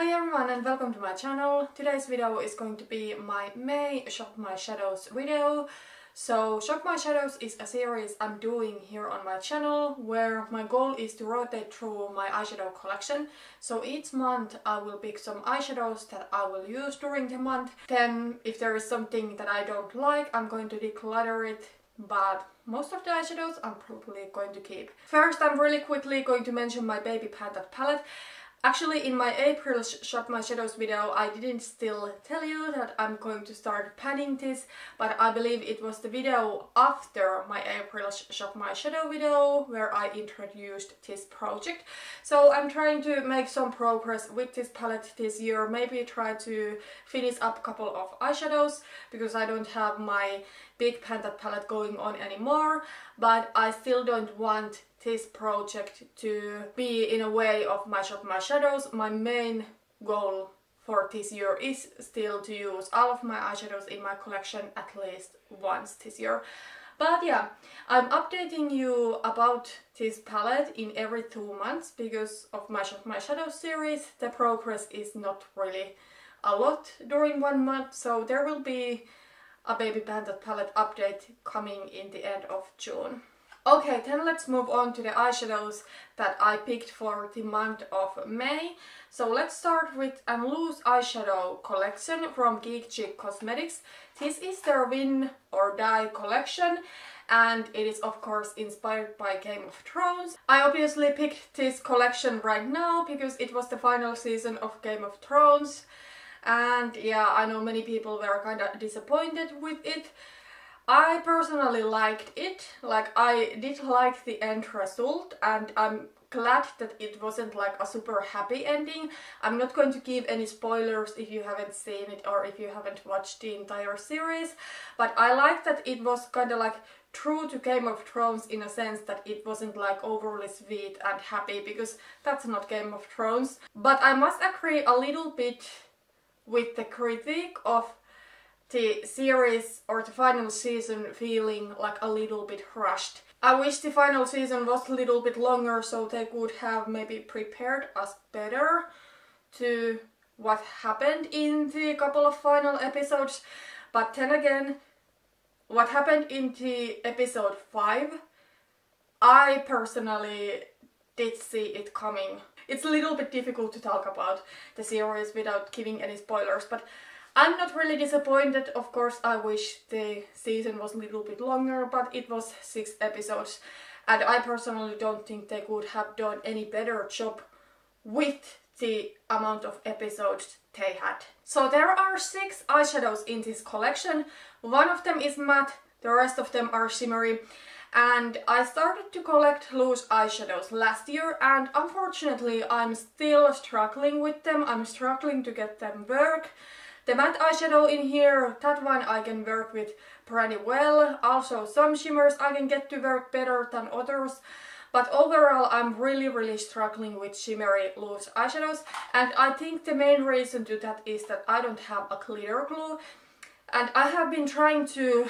Hi everyone and welcome to my channel. Today's video is going to be my May Shop My Shadows video. So Shop My Shadows is a series I'm doing here on my channel where my goal is to rotate through my eyeshadow collection. So each month I will pick some eyeshadows that I will use during the month. Then if there is something that I don't like, I'm going to declutter it. But most of the eyeshadows I'm probably going to keep. First, I'm really quickly going to mention my Baby Panda palette. Actually, in my April Shop My Shadows video, I didn't still tell you that I'm going to start panning this, but I believe it was the video after my April Shop My Shadow video where I introduced this project. So I'm trying to make some progress with this palette this year, maybe try to finish up a couple of eyeshadows because I don't have my big Panda palette going on anymore, but I still don't want this project to be in a way of my Shop My Shadows. My main goal for this year is still to use all of my eyeshadows in my collection at least once this year. But yeah, I'm updating you about this palette in every 2 months because of my Shop My Shadows series. The progress is not really a lot during 1 month, so there will be a Baby Panda palette update coming in the end of June. Okay, then let's move on to the eyeshadows that I picked for the month of May. So let's start with a loose eyeshadow collection from Geek Cosmetics. This is their Win or Die collection and it is of course inspired by Game of Thrones. I obviously picked this collection right now because it was the final season of Game of Thrones. And yeah, I know many people were kind of disappointed with it. I personally liked it, like I did like the end result and I'm glad that it wasn't like a super happy ending. I'm not going to give any spoilers if you haven't seen it or if you haven't watched the entire series, but I like that it was kind of like true to Game of Thrones in a sense that it wasn't like overly sweet and happy because that's not Game of Thrones. But I must agree a little bit with the critique of the series or the final season feeling like a little bit rushed. I wish the final season was a little bit longer so they could have maybe prepared us better to what happened in the couple of final episodes. But then again, what happened in the episode 5, I personally did see it coming. It's a little bit difficult to talk about the series without giving any spoilers, but I'm not really disappointed. Of course, I wish the season was a little bit longer, but it was 6 episodes and I personally don't think they could have done any better job with the amount of episodes they had. So there are 6 eyeshadows in this collection. One of them is matte, the rest of them are shimmery. And I started to collect loose eyeshadows last year and unfortunately I'm still struggling with them. I'm struggling to get them work. The matte eyeshadow in here, that one I can work with pretty well. Also some shimmers I can get to work better than others. But overall I'm really struggling with shimmery loose eyeshadows. And I think the main reason to that is that I don't have a glitter glue. And I have been trying to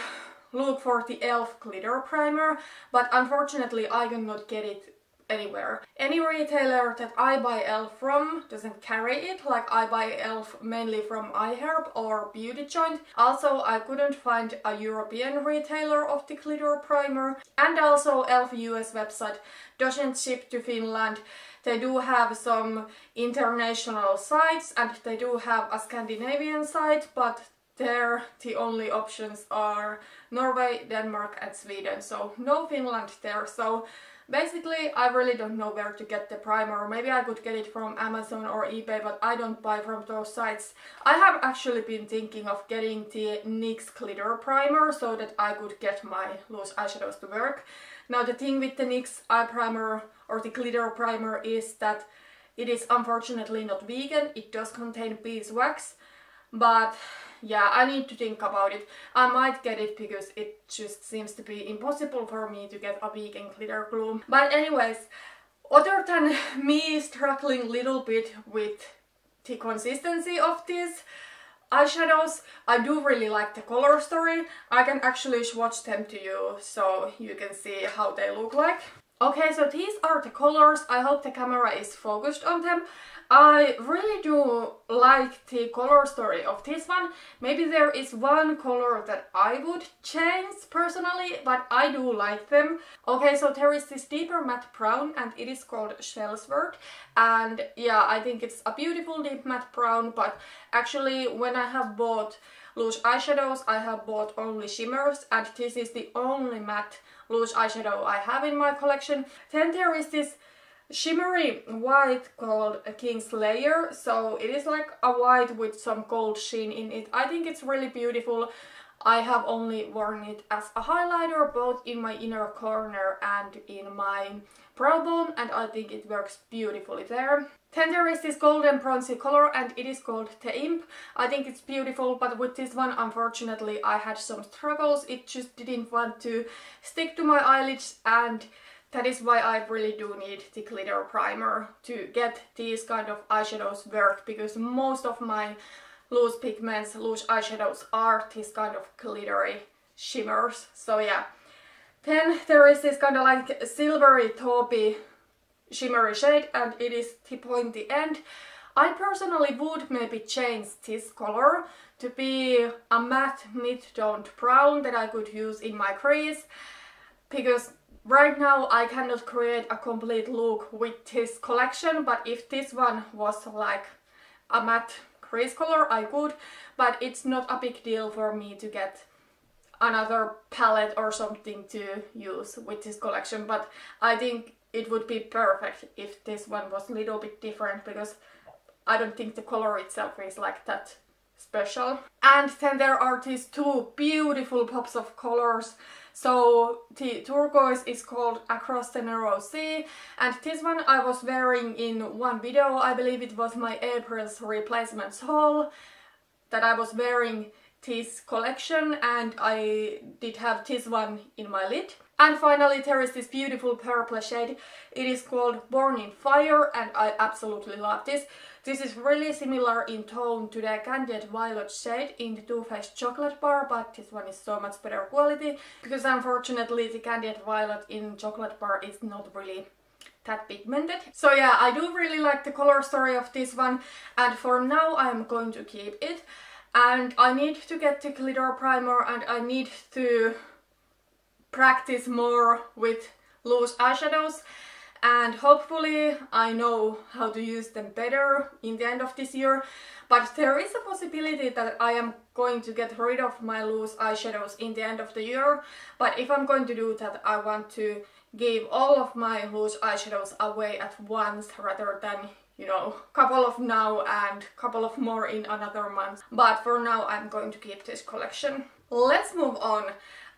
look for the e.l.f. glitter primer, but unfortunately I cannot get it anywhere. Any retailer that I buy e.l.f. from doesn't carry it, like I buy e.l.f. mainly from iHerb or Beauty Joint. Also I couldn't find a European retailer of the glitter primer, and also e.l.f. US website doesn't ship to Finland. They do have some international sites and they do have a Scandinavian site, but there the only options are Norway, Denmark and Sweden, so no Finland there. So basically I really don't know where to get the primer. Maybe I could get it from Amazon or eBay, but I don't buy from those sites. I have actually been thinking of getting the NYX glitter primer so that I could get my loose eyeshadows to work. Now the thing with the NYX eye primer or the glitter primer is that it is unfortunately not vegan. It does contain beeswax, but yeah, I need to think about it. I might get it because it just seems to be impossible for me to get a vegan glitter glue. But anyways, other than me struggling a little bit with the consistency of these eyeshadows, I do really like the color story. I can actually swatch them to you so you can see how they look like. Okay, so these are the colors. I hope the camera is focused on them. I really do like the color story of this one. Maybe there is one color that I would change personally, but I do like them. Okay, so there is this deeper matte brown and it is called Spurt. And yeah, I think it's a beautiful deep matte brown, but actually when I have bought loose eyeshadows, I have bought only shimmers, and this is the only matte loose eyeshadow I have in my collection. Then there is this shimmery white called a King's Layer, so it is like a white with some gold sheen in it. I think it's really beautiful. I have only worn it as a highlighter both in my inner corner and in my brow bone, and I think it works beautifully there. Then there is this golden bronzy color and it is called The Imp. I think it's beautiful, but with this one unfortunately I had some struggles. It just didn't want to stick to my eyelids, and that is why I really do need the glitter primer to get these kind of eyeshadows work, because most of my loose pigments, loose eyeshadows are this kind of glittery shimmers. So yeah. Then there is this kind of like silvery taupey shimmery shade and it is the pointy end. I personally would maybe change this color to be a matte mid-toned brown that I could use in my crease, because right now I cannot create a complete look with this collection, but if this one was like a matte crease color I could, but it's not a big deal for me to get another palette or something to use with this collection. But I think it would be perfect if this one was a little bit different, because I don't think the color itself is like that special. And then there are these two beautiful pops of colors. So the turquoise is called Across the Narrow Sea, and this one I was wearing in one video. I believe it was my April's replacements haul that I was wearing this collection, and I did have this one in my lid. And finally there is this beautiful purple shade. It is called Born in Fire and I absolutely love this. This is really similar in tone to the Candied Violet shade in the Too Faced Chocolate Bar, but this one is so much better quality, because unfortunately the Candied Violet in Chocolate Bar is not really that pigmented. So yeah, I do really like the color story of this one, and for now I'm going to keep it. And I need to get the glitter primer and I need to practice more with loose eyeshadows, and hopefully I know how to use them better in the end of this year. But there is a possibility that I am going to get rid of my loose eyeshadows in the end of the year, but if I'm going to do that I want to give all of my loose eyeshadows away at once rather than, you know, couple of now and couple of more in another month. But for now I'm going to keep this collection. Let's move on.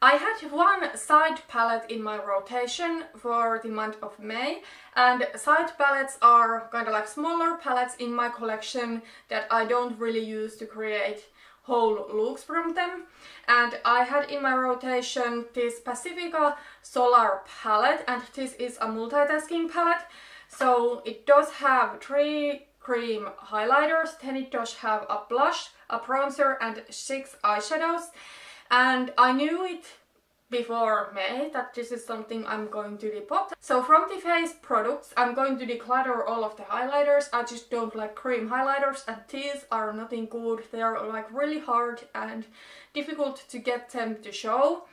I had one side palette in my rotation for the month of May, and side palettes are kind of like smaller palettes in my collection that I don't really use to create whole looks from them. And I had in my rotation this Pacifica Solar palette, and this is a multitasking palette. So it does have 3 cream highlighters, then it does have a blush, a bronzer and 6 eyeshadows. And I knew it before May that this is something I'm going to depot. So from the face products I'm going to declutter all of the highlighters. I just don't like cream highlighters, and these are nothing good. They are like really hard and difficult to get them to show.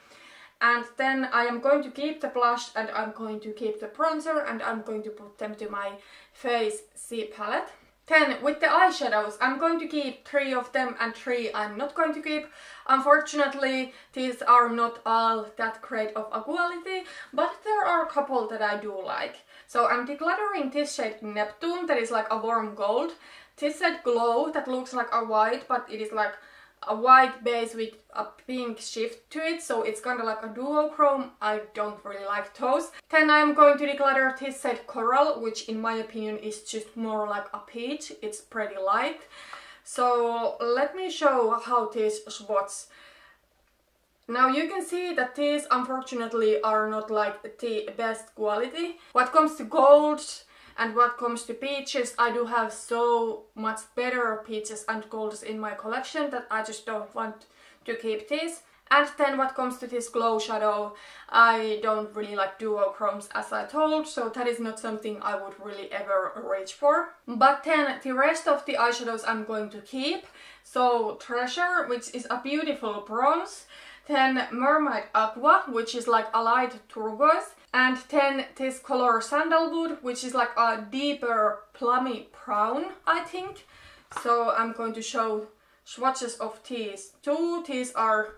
And then I am going to keep the blush and I'm going to keep the bronzer and I'm going to put them to my face C palette. Then with the eyeshadows I'm going to keep 3 of them and 3 I'm not going to keep. Unfortunately these are not all that great of a quality, but there are a couple that I do like. So I'm decluttering this shade Neptune that is like a warm gold. This shade Glow that looks like a white, but it is like a white base with a pink shift to it, so it's kind of like a duochrome. I don't really like those. Then I'm going to declutter this shade Coral, which in my opinion is just more like a peach. It's pretty light. So let me show how this swatches. Now you can see that these unfortunately are not like the best quality. What comes to golds and what comes to peaches, I do have so much better peaches and golds in my collection that I just don't want to keep these. And then what comes to this glow shadow, I don't really like duochromes as I told, so that is not something I would really ever reach for. But then the rest of the eyeshadows I'm going to keep. So Treasure, which is a beautiful bronze, then Mermaid Aqua, which is like a light turquoise, and then this color Sandalwood, which is like a deeper plummy brown, I think. So I'm going to show swatches of these two. These are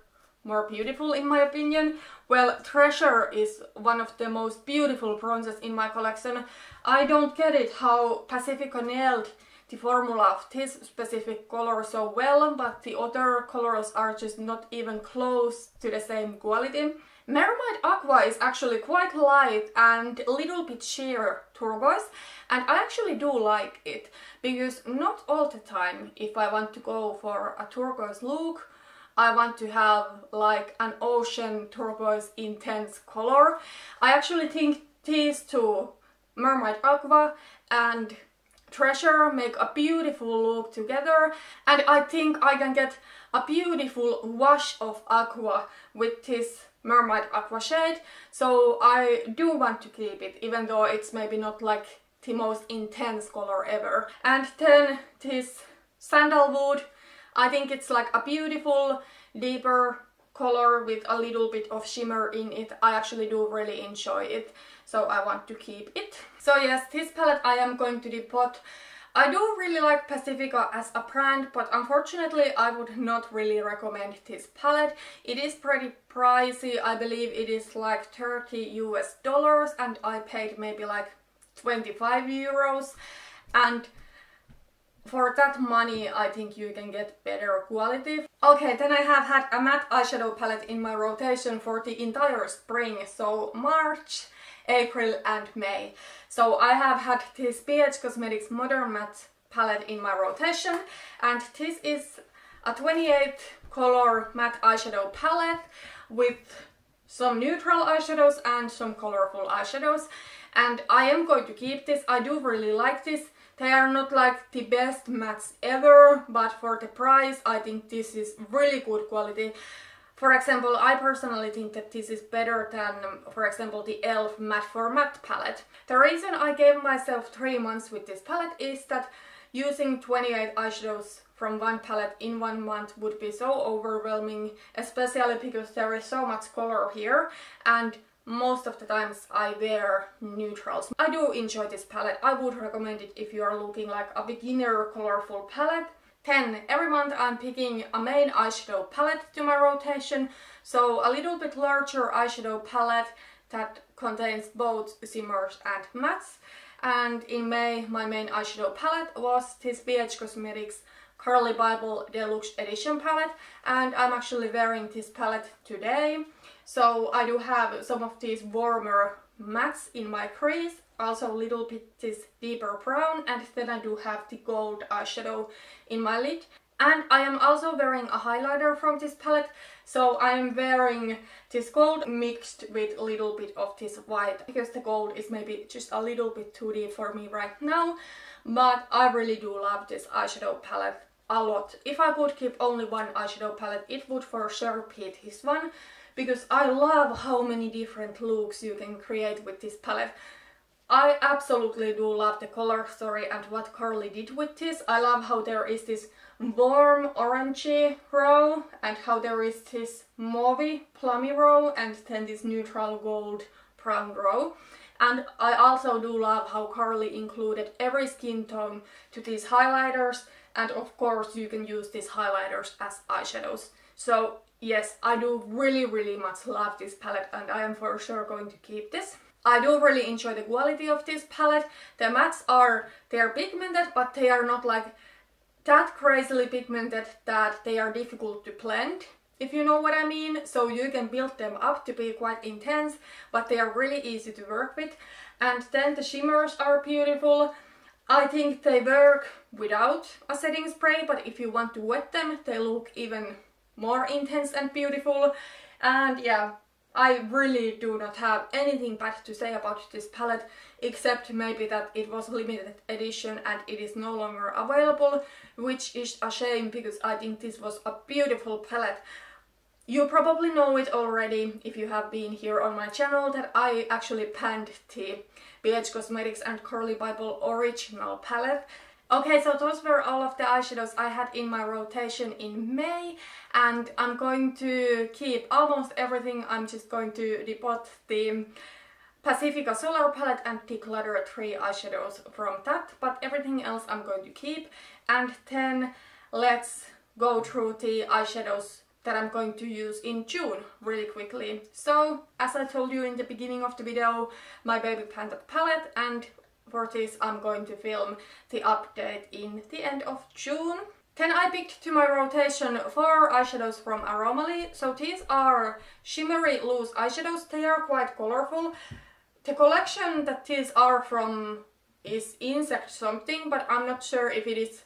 more beautiful in my opinion. Well, Treasure is one of the most beautiful bronzes in my collection. I don't get it how Pacifica nailed the formula of this specific color so well, but the other colors are just not even close to the same quality. Mermaid Aqua is actually quite light and a little bit sheer turquoise, and I actually do like it, because not all the time if I want to go for a turquoise look, I want to have like an ocean turquoise intense color. I actually think these two, Mermaid Aqua and Treasure, make a beautiful look together, and I think I can get a beautiful wash of aqua with this Mermaid Aqua shade, so I do want to keep it, even though it's maybe not like the most intense color ever. And then this Sandalwood, I think it's like a beautiful deeper color with a little bit of shimmer in it. I actually do really enjoy it, so I want to keep it. So yes, this palette I am going to depot. I do really like Pacifica as a brand, but unfortunately I would not really recommend this palette. It is pretty pricey. I believe it is like $30 US, and I paid maybe like 25 euros, and for that money I think you can get better quality. Okay, then I have had a matte eyeshadow palette in my rotation for the entire spring, so March, April and May. So I have had this BH Cosmetics Modern Matte palette in my rotation, and this is a 28 color matte eyeshadow palette with some neutral eyeshadows and some colorful eyeshadows, and I am going to keep this. I do really like this. They are not like the best mattes ever, but for the price I think this is really good quality. For example, I personally think that this is better than, for example, the e.l.f. Matte for Matte palette. The reason I gave myself 3 months with this palette is that using 28 eyeshadows from one palette in 1 month would be so overwhelming, especially because there is so much color here, and most of the times I wear neutrals. I do enjoy this palette. I would recommend it if you are looking like a beginner colorful palette. Then every month I'm picking a main eyeshadow palette to my rotation, so a little bit larger eyeshadow palette that contains both shimmers and mattes. And in May my main eyeshadow palette was this BH Cosmetics Carli Bybel Deluxe Edition palette, and I'm actually wearing this palette today. So I do have some of these warmer mattes in my crease, also a little bit this deeper brown, and then I do have the gold eyeshadow in my lid. And I am also wearing a highlighter from this palette, so I am wearing this gold mixed with a little bit of this white, because the gold is maybe just a little bit too deep for me right now, but I really do love this eyeshadow palette a lot. If I could keep only one eyeshadow palette, it would for sure be this one, because I love how many different looks you can create with this palette. I absolutely do love the color story and what Carli did with this. I love how there is this warm orangey row, and how there is this mauvey plummy row, and then this neutral gold brown row. And I also do love how Carli included every skin tone to these highlighters, and of course you can use these highlighters as eyeshadows. So yes, I do really much love this palette, and I am for sure going to keep this. I do really enjoy the quality of this palette. The mattes they're pigmented, but they are not like that crazily pigmented that they are difficult to blend, if you know what I mean. So you can build them up to be quite intense, but they are really easy to work with. And then the shimmers are beautiful. I think they work without a setting spray, but if you want to wet them, they look even more intense and beautiful. And yeah, I really do not have anything bad to say about this palette, except maybe that it was a limited edition and it is no longer available, which is a shame, because I think this was a beautiful palette. You probably know it already if you have been here on my channel that I actually panned the BH Cosmetics and Carli Bybel Original palette. Okay, so those were all of the eyeshadows I had in my rotation in May, and I'm going to keep almost everything. I'm just going to depot the Pacifica Solar Palette and declutter 3 eyeshadows from that, but everything else I'm going to keep. And then let's go through the eyeshadows that I'm going to use in June really quickly. So, as I told you in the beginning of the video, my baby panned palette, and for this I'm going to film the update in the end of June. Then I picked to my rotation 4 eyeshadows from Aromaleigh. So these are shimmery loose eyeshadows. They are quite colorful. The collection that these are from is Insect something, but I'm not sure if it is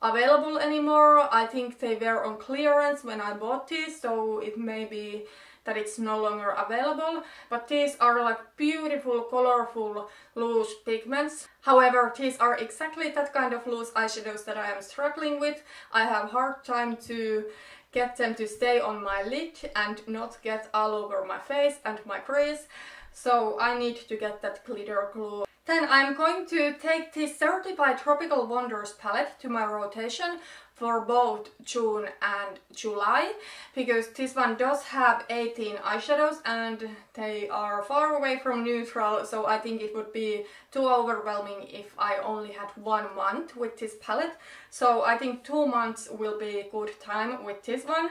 available anymore. I think they were on clearance when I bought these, so it may be that it's no longer available. But these are like beautiful, colorful, loose pigments. However, these are exactly that kind of loose eyeshadows that I am struggling with. I have hard time to get them to stay on my lid and not get all over my face and my crease. So I need to get that glitter glue. Then I'm going to take this Certifeye Tropical Wonders palette to my rotation for both June and July, because this one does have 18 eyeshadows and they are far away from neutral, so I think it would be too overwhelming if I only had 1 month with this palette. So I think 2 months will be a good time with this one.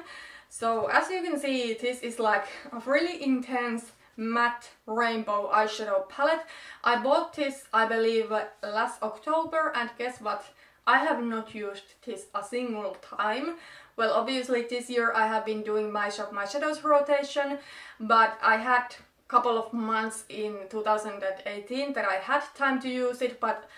So as you can see, this is like a really intense matte rainbow eyeshadow palette. I bought this, I believe, last October, and guess what? I have not used this a single time. Well, obviously this year I have been doing my Shop My Shadows rotation, but I had a couple of months in 2018 that I had time to use it, but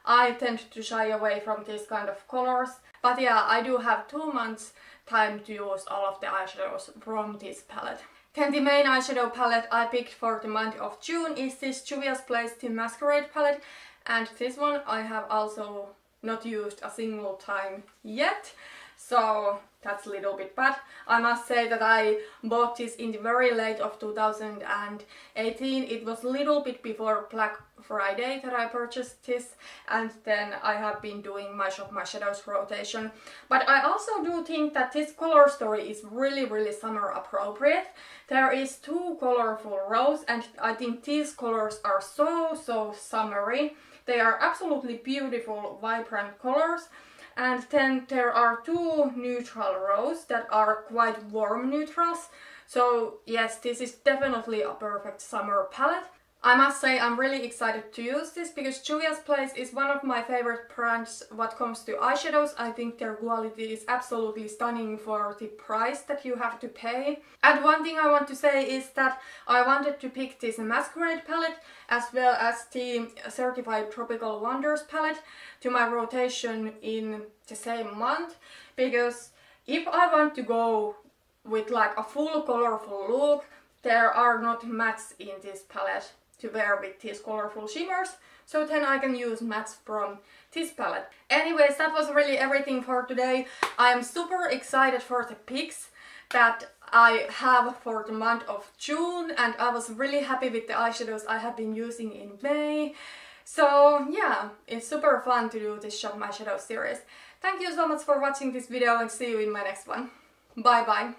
I tend to shy away from this kind of colors. But yeah, I do have 2 months time to use all of the eyeshadows from this palette. Then the main eyeshadow palette I picked for the month of June is this Juvia's Place The Masquerade palette, and this one I have also not used a single time yet, so that's a little bit bad. I must say that I bought this in the very late of 2018. It was a little bit before Black Friday that I purchased this, and then I have been doing my Shop My Shadows rotation. But I also do think that this color story is really summer appropriate. There is 2 colorful rows, and I think these colors are so summery. They are absolutely beautiful, vibrant colors. And then there are 2 neutral rows that are quite warm neutrals. So yes, this is definitely a perfect summer palette. I must say I'm really excited to use this because Juvia's Place is one of my favorite brands what comes to eyeshadows. I think their quality is absolutely stunning for the price that you have to pay. And one thing I want to say is that I wanted to pick this Masquerade palette as well as the Certified Tropical Wonders palette to my rotation in the same month, because if I want to go with like a full colorful look, there are not mattes in this palette to wear with these colorful shimmers, so then I can use mattes from this palette. Anyways, that was really everything for today. I am super excited for the picks that I have for the month of June, and I was really happy with the eyeshadows I have been using in May. So yeah, it's super fun to do this Shop My Shadows series. Thank you so much for watching this video, and see you in my next one. Bye bye!